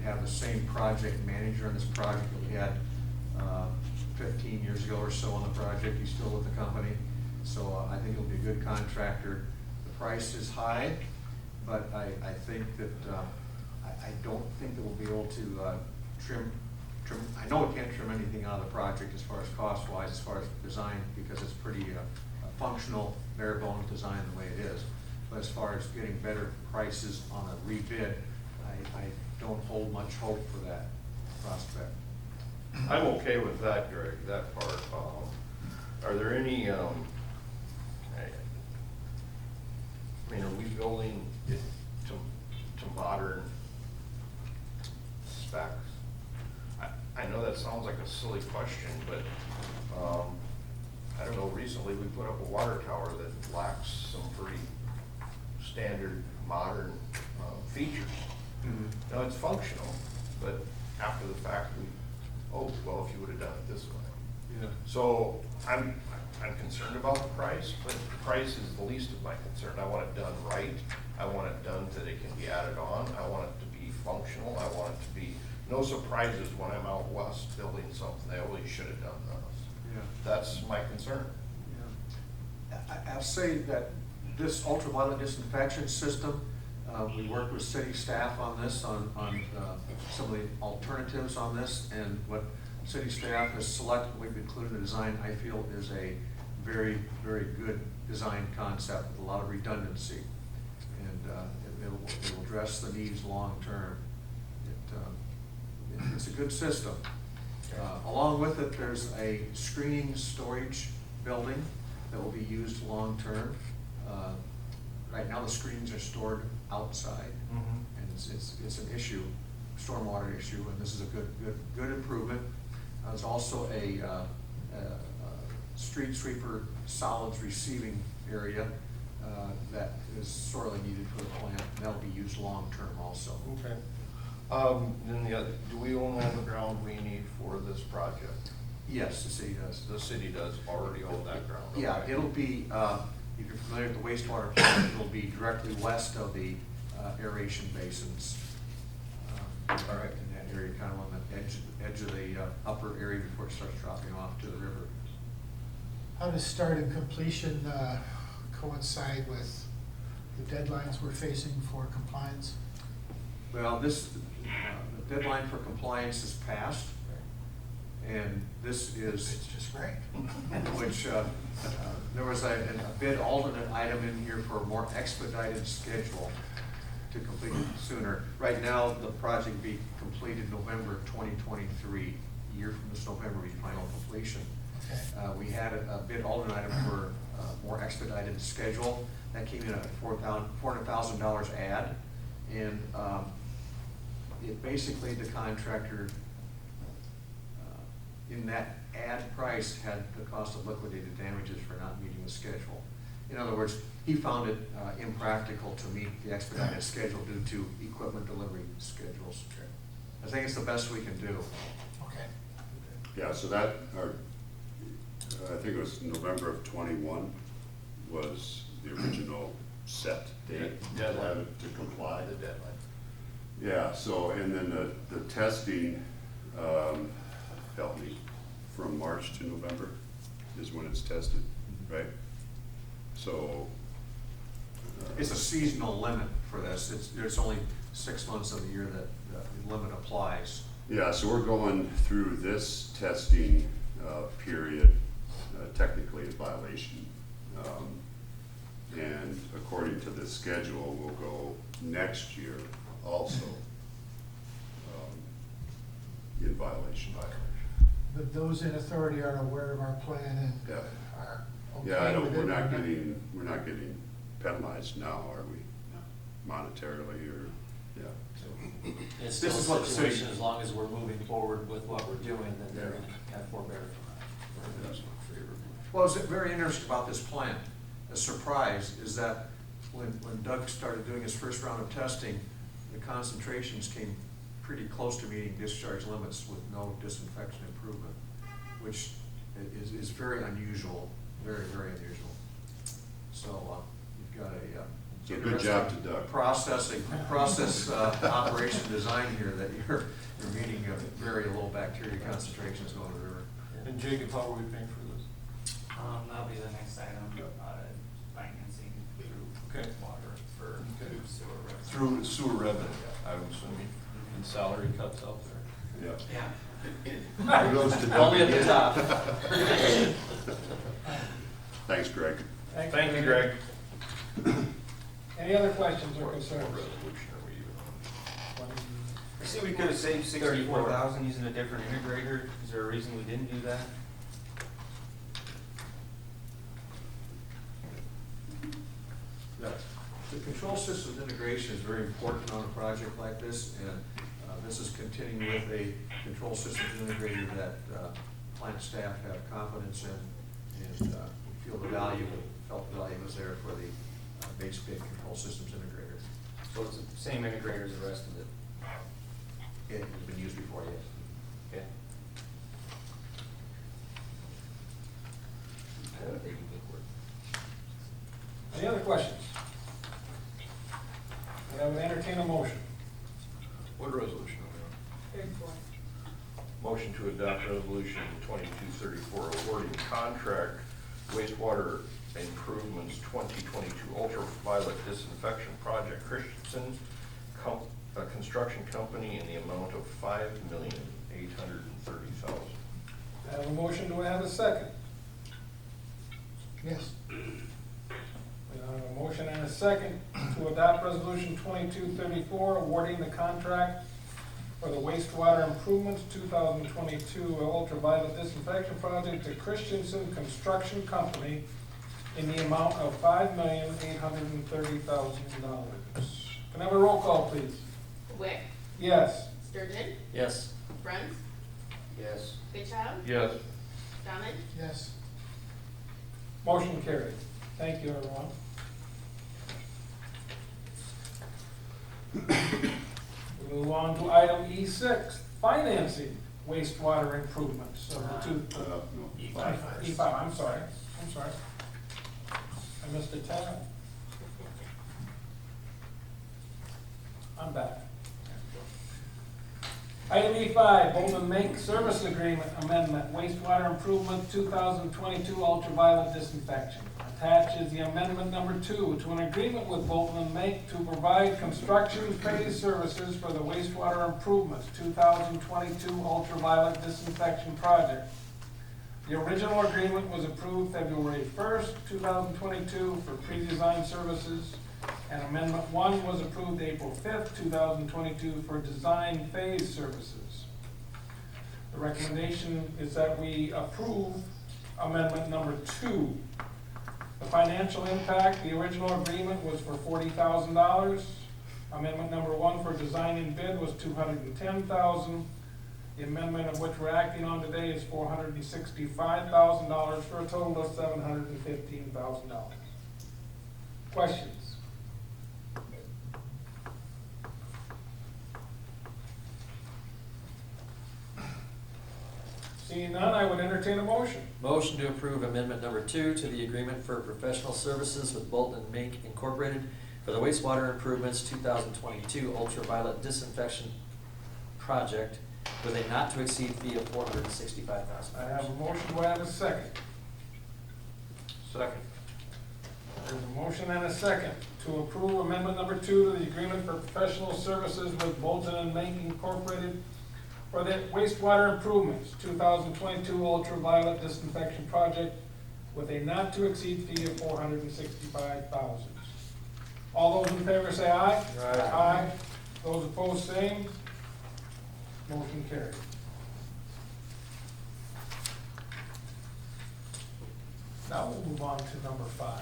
have the same project manager on this project that we had 15 years ago or so on the project. He's still with the company, so I think it'll be a good contractor. The price is high, but I think that I don't think that we'll be able to trim. I know we can't trim anything out of the project as far as cost-wise, as far as design, because it's pretty functional, bare bones design the way it is. But as far as getting better prices on a rebid, I don't hold much hope for that prospect. I'm okay with that, Greg, that part. Are there any, are we building it to modern specs? I know that sounds like a silly question, but, I don't know, recently we put up a water tower that lacks some pretty standard modern features. Mm-hmm. Now, it's functional, but after the fact, well, if you would have done it this way. Yeah. So I'm concerned about the price, but the price is the least of my concern. I want it done right. I want it done so that it can be added on. I want it to be functional. I want it to be no surprises when I'm out west building something. They always should have done this. Yeah. That's my concern. Yeah. I'll say that this ultraviolet disinfection system, we worked with city staff on this, on some of the alternatives on this, and what city staff has selected, we've included in the design, I feel is a very, very good design concept with a lot of redundancy. And it will address the needs long-term. It's a good system. Along with it, there's a screening storage building that will be used long-term. Right now, the screens are stored outside, and it's an issue, stormwater issue, and this is a good improvement. There's also a street sweeper solids receiving area that is sorely needed for the plant, and that'll be used long-term also. Okay. Then the other, do we own all the ground we need for this project? Yes, the city does. The city does already own that ground? Yeah, okay. it'll be, if you're familiar with the wastewater plant, it'll be directly west of the aeration basins. All right, in that area, kind of on the edge of the upper area before it starts dropping off to the river. How does start and completion coincide with the deadlines we're facing for compliance? Well, the deadline for compliance is passed, and this is, It's just great. which there was a bid alternate item in here for a more expedited schedule to complete it sooner. Right now, the project will be completed November 2023. A year from this November, will be final completion. Okay. We had a bid alternate item for a more expedited schedule. That came in at $400,000 add. And it basically, the contractor in that ad price had the cost of liquidated damages for not meeting the schedule. In other words, he found it impractical to meet the expedited schedule due to equipment delivery schedules. I think it's the best we can do. Okay. Yeah, so that, I think it was November of '21 was the original set date. Deadline. To comply. The deadline. Yeah, so, and then the testing, help me, from March to November is when it's tested, right? So. It's a seasonal limit for this. There's only 6 months of the year that the limit applies. Yeah, so we're going through this testing period, technically in violation. And according to the schedule, we'll go next year also in violation. But those in authority are aware of our plan and Yeah. are Yeah, I okay don't, with it? we're not getting penalized now, are we? Monetarily or, yeah. It's This still is a what the city- situation, as long as we're moving forward with what we're doing, then they're gonna have forbearance from that. For your review. What was very interesting about this plant, a surprise, is that when Doug started doing his first round of testing, the concentrations came pretty close to meeting discharge limits with no disinfection improvement, which is very unusual, very, very unusual. So you've got a So good job to Doug. process operation design here, that you're meeting very low bacteria concentrations going to the river. And Jacob, how are we paying for this? That'll be the next item, financing through Okay. water for Okay. sewer revenue. Through sewer revenue, I'm assuming, and salary cuts out there. Yeah. Yeah. Kudos to Doug. Only at the top. Thanks, Greg. Thank you, Greg. Any other questions or What concerns? resolution are we even on? I see we could have saved 64,000 using a different integrator. Is there a reason we didn't do that? The control systems integration is very important on a project like this, and this is continuing with a control systems integrator that plant staff have confidence in, and felt the value was there for the base bid control systems integrator. So it's the same integrator as the rest of it? It has been used before, yes. Okay. Any other questions? I would entertain a motion. What resolution are we on? Motion to adopt resolution 2234 awarding contract wastewater improvements 2022 ultraviolet disinfection project Christensen Construction Company in the amount of $5,830,000. I have a motion, do I have a second? Yes. We have a motion and a second to adopt resolution 2234, awarding the contract for the wastewater improvements 2022 ultraviolet disinfection project to Christensen Construction Company in the amount of $5,830,000. Can I have a roll call, please? Wick, Yes. Sturgeon, Yes. Bruns, Yes. Goodchild, Yes. Donnan, Yes. Motion carried. Thank you, everyone. We move on to item E6, financing wastewater improvements of the two. No. E5, I'm sorry. I missed a tab. I'm back. Item E5, Bolton Menk Service Agreement Amendment, Wastewater Improvement 2022 Ultraviolet Disinfection. Attached is the amendment number 2 to an agreement with Bolton and Menk to provide construction phase services for the Wastewater Improvements 2022 Ultraviolet Disinfection Project. The original agreement was approved February 1st, 2022 for pre-design services, and Amendment 1 was approved April 5th, 2022 for design phase services. The recommendation is that we approve Amendment number 2. The financial impact, the original agreement was for $40,000. Amendment number 1 for design and bid was $210,000. The amendment of which we're acting on today is $465,000 for a total of $715,000. Questions? Seeing none, I would entertain a motion. Motion to approve amendment number 2 to the agreement for professional services with Bolton and Menk Incorporated for the wastewater improvements 2022 ultraviolet disinfection project with a not to exceed fee of $465,000. I have a motion, do I have a second? Second. There's a motion and a second to approve amendment number 2 to the agreement for professional services with Bolton and Menk Incorporated for the wastewater improvements 2022 ultraviolet disinfection project with a not to exceed fee of $465,000. All those in favor say aye. Aye. Aye. Those opposed, same. Motion carried. Now we'll move on to number 5.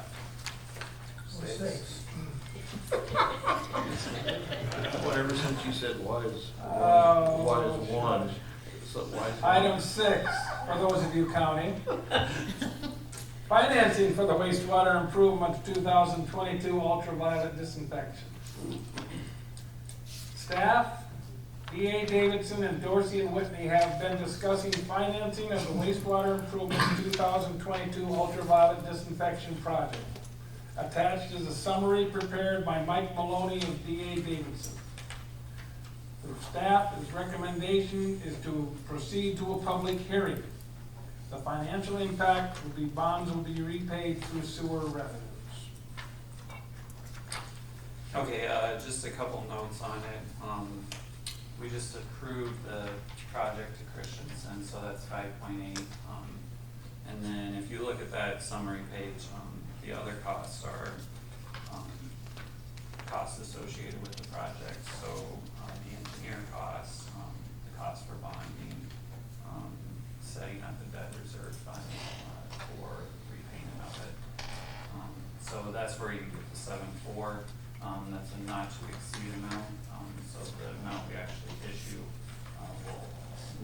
Whatever since you said was one. So why is it- Item 6, for those of you counting. Financing for the wastewater improvement 2022 ultraviolet disinfection. Staff, D.A. Davidson and Dorsey and Whitney have been discussing financing of the wastewater improvement 2022 ultraviolet disinfection project. Attached is a summary prepared by Mike Maloney of D.A. Davidson. The staff's recommendation is to proceed to a public hearing. The financial impact will be bonds will be repaid through sewer revenues. Okay, just a couple notes on it. We just approved the project to Christensen, so that's 5.8. And then if you look at that summary page, the other costs are costs associated with the project. So the engineer costs, the cost for bonding, setting up the debt reserve fund for repayment of it. So that's where you get the 7.4. That's a not to exceed amount. So the amount we actually issue will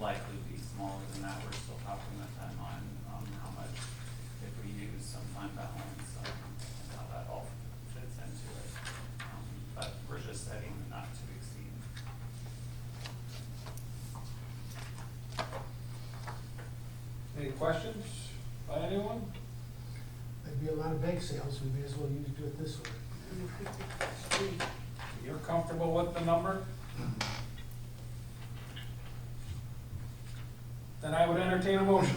likely be smaller than that. We're still talking with them on how much, if we use some fund balance, and how that all fits into it. But we're just setting the not to exceed. Any questions by anyone? There'd be a lot of bake sales, we may as well use do it this way. You're comfortable with the number? Then I would entertain a motion.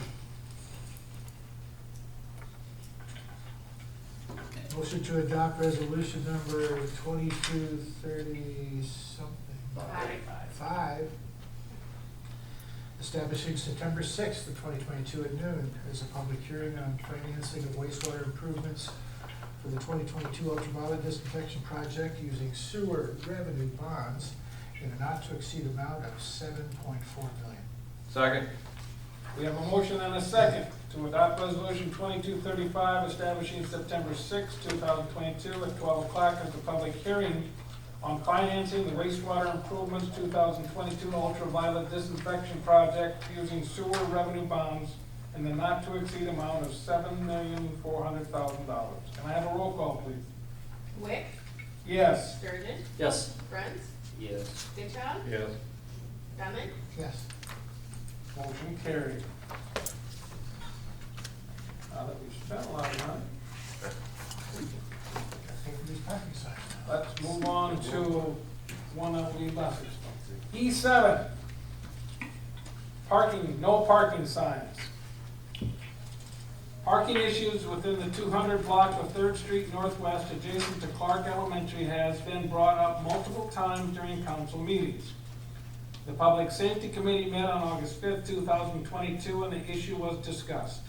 Motion to adopt resolution number 2230 something. Five. Establishing September 6th of 2022 at noon as a public hearing on financing of wastewater improvements for the 2022 Ultraviolet Disinfection Project using sewer revenue bonds in a not to exceed amount of $7.4 million. Second. We have a motion and a second to adopt resolution 2235 establishing September 6, 2022 at 12 o'clock as a public hearing on financing the wastewater improvements 2022 ultraviolet disinfection project using sewer revenue bonds in the not to exceed amount of $7,400,000. Can I have a roll call, please? Wick, Yes. Sturgeon, Yes. Brent, Yes. Goodchild, Yes. Bennett, Yes. Motion carried. Now that we've spent a lot of money, Pay for these parking signs now. let's move on to one that will be less expensive. E7, parking, no parking signs. Parking issues within the 200 block of 3rd Street Northwest adjacent to Clark Elementary has been brought up multiple times during council meetings. The Public Safety Committee met on August 5th, 2022, and the issue was discussed.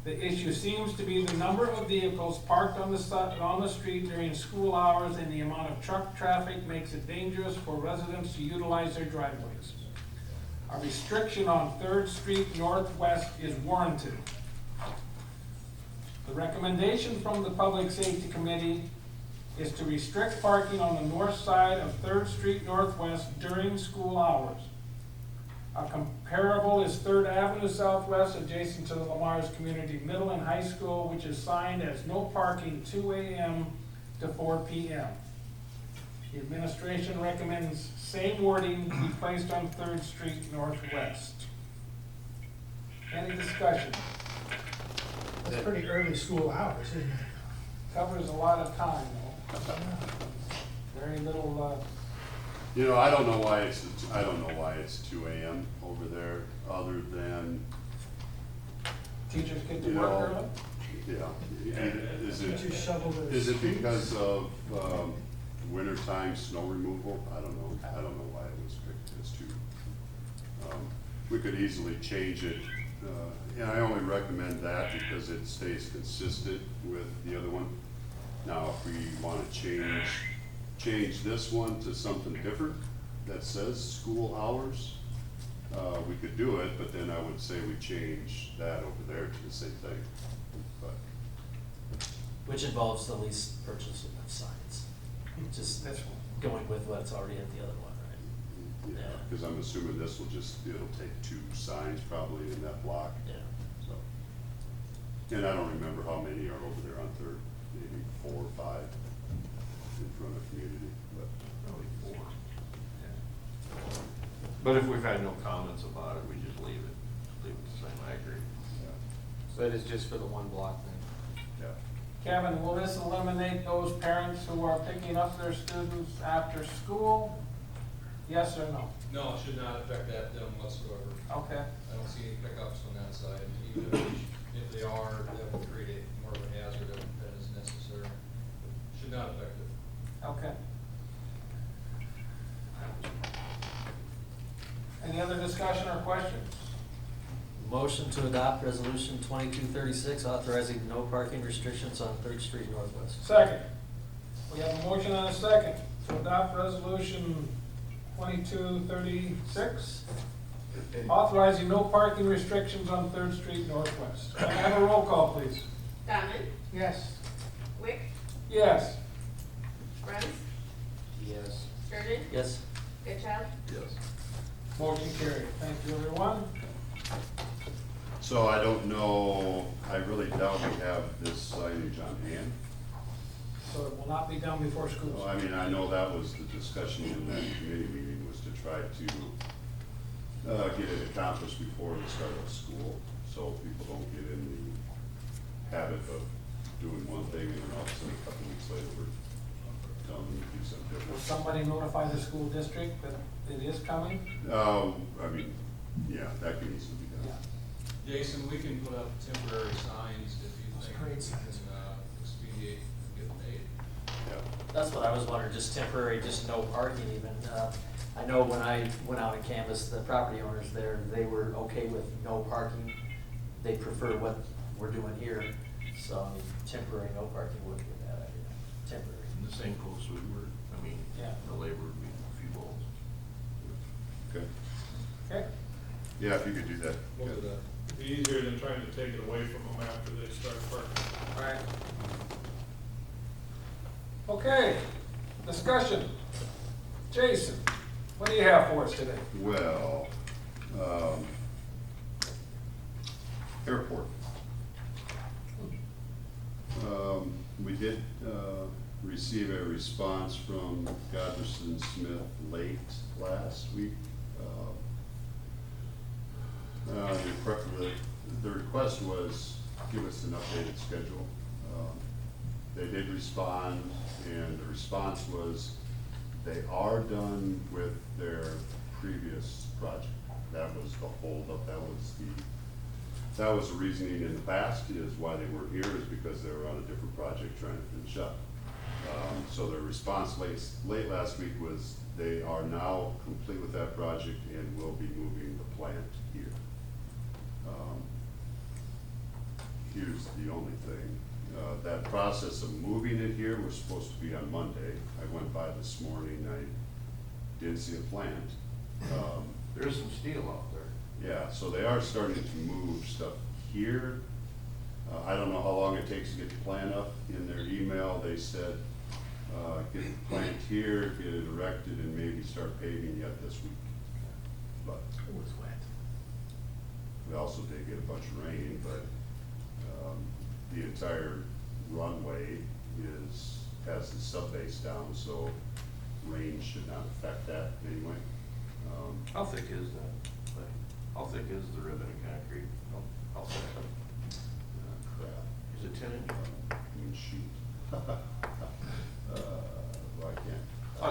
The issue seems to be the number of vehicles parked on the street during school hours, and the amount of truck traffic makes it dangerous for residents to utilize their driveways. A restriction on 3rd Street Northwest is warranted. The recommendation from the Public Safety Committee is to restrict parking on the north side of 3rd Street Northwest during school hours. A comparable is 3rd Avenue Southwest adjacent to the Lamar's Community Middle and High School, which is signed as no parking 2 a.m. to 4 p.m. The administration recommends same wording be placed on 3rd Street Northwest. Any discussion? That's pretty early school hours, isn't it? Covers a lot of time, though. Very little, You know, I don't know why it's 2 a.m. over there, other than, teachers get to you work know, early. yeah. Teachers shovel their Is it streets. because of, wintertime snow removal? I don't know why it was picked as 2. We could easily change it, and I only recommend that because it stays consistent with the other one. Now, if we wanna change this one to something different that says school hours, we could do it, but then I would say we change that over there to the same thing. But Which involves the lease purchase of signs. Just This one. going with what's already at the other one, right? yeah, because I'm assuming this will it'll take 2 signs probably in that block, Yeah. so. And I don't remember how many are over there on 3rd, maybe 4 or 5 in front of community, but. Probably 4. But if we've had no comments about it, we just leave it the same. I agree. So that is just for the one block then? Yeah. Kevin, will this eliminate those parents who are picking up their students after school? Yes or no? No, it should not affect them whatsoever. Okay. I don't see any pickups on that side. Even if they are, that would create more of a hazard than is necessary. Should not affect it. Okay. Any other discussion or questions? Motion to adopt resolution 2236, authorizing no parking restrictions on Third Street Northwest. Second. We have a motion and a second to adopt resolution 2236, authorizing no parking restrictions on Third Street Northwest. Can I have a roll call, please? Donnan? Yes. Wick? Yes. Brent? Yes. Sturman? Yes. Goodchild? Yes. Motion carried. Thank you, everyone. So I don't know, I really doubt we have this signage on hand. So it will not be done before school. Well, I mean, I know that was the discussion in that committee meeting, was to try to get it accomplished before the start of school, so people don't get in the habit of doing one thing and then all of a sudden a couple weeks later we're telling them to do something Will different. somebody notify the school district that it is coming? I mean, yeah, that can easily be Yeah. done. Jason, we can put up temporary signs if you Those think great we can signs. expedite and get them made. Yeah. That's what I was wondering, just temporary, just no parking even. I know when I went out and canvassed the property owners there, they were okay with no parking. They prefer what we're doing here, so I mean, temporary no parking wouldn't be a bad idea. Temporary. And the same goes with Woodward, I mean, Yeah. the labor would be a few volts. Okay, Okay. yeah, if you could do that. We'll do that. It'd be easier than trying to take it away from them after they start parking. All right. Okay, discussion. Jason, what do you have for us today? Well, airport. We did receive a response from Godderson Smith late last week. The request was give us an updated schedule. They did respond, and the response was they are done with their previous project. That was the holdup, that was the reasoning in the past, is why they weren't here, is because they were on a different project trying to finish up. So their response late last week was they are now complete with that project and will be moving the plant here. Here's the only thing, that process of moving it here was supposed to be on Monday. I went by this morning, I did see a plant. There is some steel out there. Yeah, so they are starting to move stuff here. I don't know how long it takes to get the plant up. In their email, they said, get the plant here, get it erected, and maybe start paving yet this week. But It was wet. we also did get a bunch of rain, but the entire runway has the subbase down, so rain should not affect that anyway. How thick is that? How thick is the ribbon of concrete? How thick? Crap. Is it 10 inch? I mean, shoot. Well, I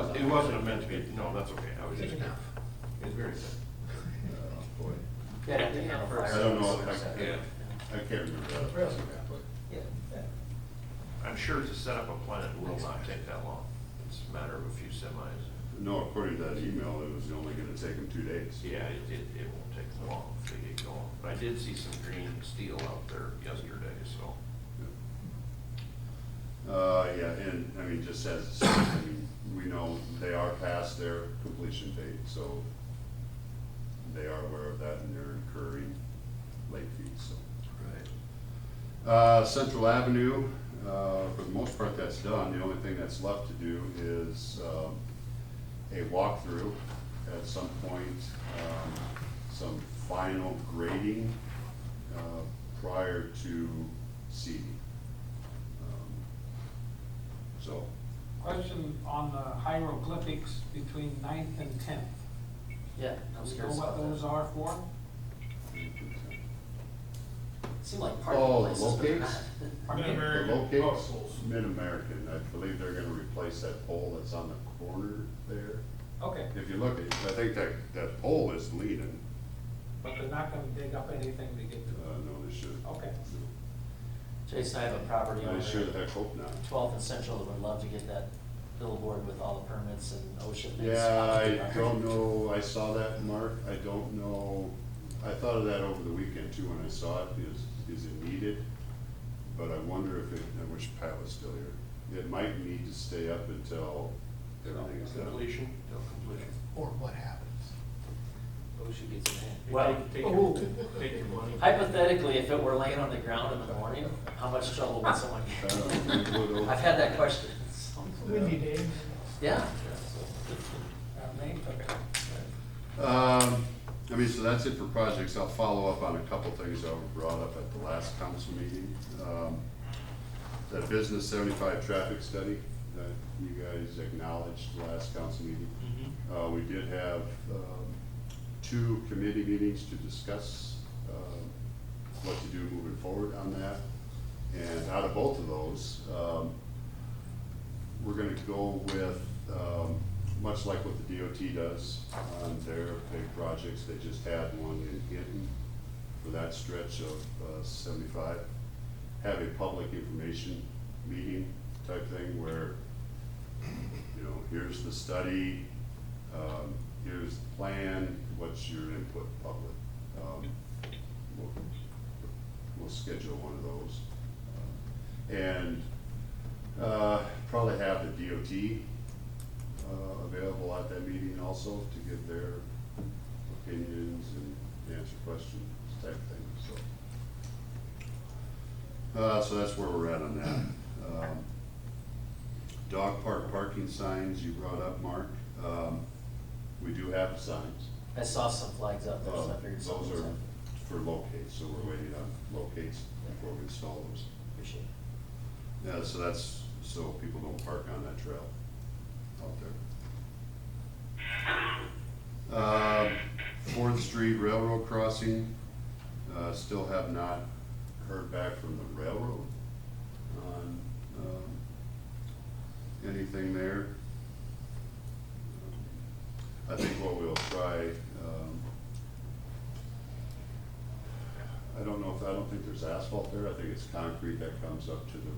can't. It wasn't meant to be, no, that's okay. I was Thick just, enough. it's very thick. Boy, Yeah, at the end of I don't know, Yeah. I can't remember that. Really? Yeah. I'm sure to set up a plant will not take that long. It's a matter of a few semis. No, according to that email, it was only gonna take them 2 days. Yeah, it won't take long if they get going. But I did see some green steel out there yesterday, so. Yeah, and, I mean, just as, I mean, we know they are past their completion date, so they are aware of that and they're incurring late fees, so. Right. Central Avenue, for the most part, that's done. The only thing that's left to do is, a walkthrough at some point, some final grading, prior to seeding. So, Question on the hieroglyphics between 9th and 10th. Yeah, I was Do you know curious what about those that. are for? Seem like parking Oh, the places, but they're locates? not. Mid The American locates, parcels. Mid-American, I believe they're gonna replace that pole that's on the corner there. Okay, If you look at, I think that pole is leaning, but they're not gonna dig up anything to get to it. no, they should. Okay. Jason, I have a property owner. I sure the heck hope not. 12th and Central that would love to get that billboard with all the permits and OSHA things. Yeah, I don't know, I saw that, Mark, I don't know, I thought of that over the weekend too when I saw it, is it needed? But I wonder if I wish Pat was still here. It might need to stay up until everything is done. Completion, till completion. Or what happens? OSHA gets in hand. Well, Take your money. hypothetically, if it were laying on the ground in the morning, how much trouble would someone I get? don't know, we would- I've had that question. so. Windy day. Yeah. Name took it. I mean, so that's it for projects. I'll follow up on a couple things that were brought up at the last council meeting. That business 75 traffic study that you guys acknowledged last council meeting. We did have 2 committee meetings to discuss what to do moving forward on that. And out of both of those, we're gonna go with, much like what the DOT does on their big projects, they just had one in Hinton for that stretch of 75. Have a public information meeting type thing where, you know, here's the study, here's the plan, what's your input, public? We'll schedule one of those. And probably have the DOT available at that meeting also to give their opinions and answer questions type thing, so that's where we're at on that. Dog park parking signs you brought up, Mark. We do have signs. I saw some flags up there, so I figured something Those was are up. for locates, so we're waiting on locates before we install those. Appreciate it. Yeah, so that's, so people don't park on that trail out there. 4th Street Railroad Crossing, still have not heard back from the railroad on, anything there. I think what we'll try, I don't think there's asphalt there, I think it's concrete that comes up to the